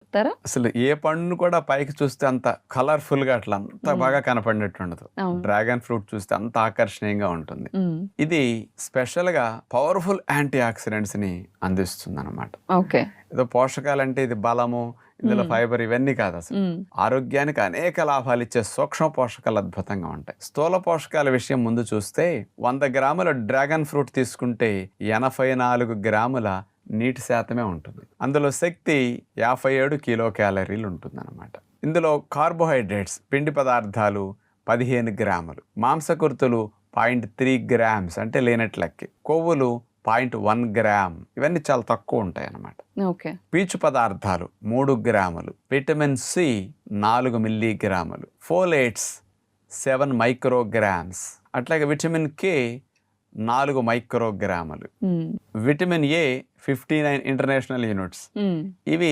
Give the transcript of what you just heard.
చెప్తారా? అసలు ఏ పండును కూడా పైకి చూస్తే అంత కలర్‌ఫుల్ గా అట్లా అంత బాగా కనపడినట్టు ఉండదు. అవును. డ్రాగన్ ఫ్రూట్ చూస్తే అంత ఆకర్షణీయంగా ఉంటుంది. హ్మ్. ఇది స్పెషల్‌గా పవర్‌ఫుల్ యాంటీ ఆక్సిడెంట్స్‌ని అందిస్తుందన్నమాట. ఓకే. ఏదో పోషకాలంటే ఇది బలము, ఇందులో ఫైబర్ ఇవన్నీ కాదసలు. హ్మ్. ఆరోగ్యానికి అనేక లాభాలిచ్చే సూక్ష్మ పోషకాలు అద్భుతంగా ఉంటాయి. స్థూల పోషకాల విషయం ముందు చూస్తే 100 గ్రాముల డ్రాగన్ ఫ్రూట్ తీసుకుంటే 84 గ్రాముల నీటి శాతమే ఉంటుంది. అందులో శక్తి 57 కిలో క్యాలరీలు ఉంటుందన్నమాట. ఇందులో కార్బోహైడ్రేట్స్ పిండి పదార్థాలు 15 గ్రాములు, మాంసకృతులు 0.3 గ్రామ్స్ అంటే లేనట్లెక్కి, కొవ్వులు 0.1 గ్రామ్, ఇవన్నీ చాలా తక్కువ ఉంటాయి అన్నమాట. ఓకే. పీచు పదార్థాలు 3 గ్రాములు, విటమిన్ సి 4 మిల్లీగ్రాములు, ఫోలేట్స్ 7 మైక్రోగ్రామ్స్, అట్లాగే విటమిన్ కే 4 మైక్రోగ్రాములు, హ్మ్. Vitamin A 59 international units. హ్మ్. ఇవి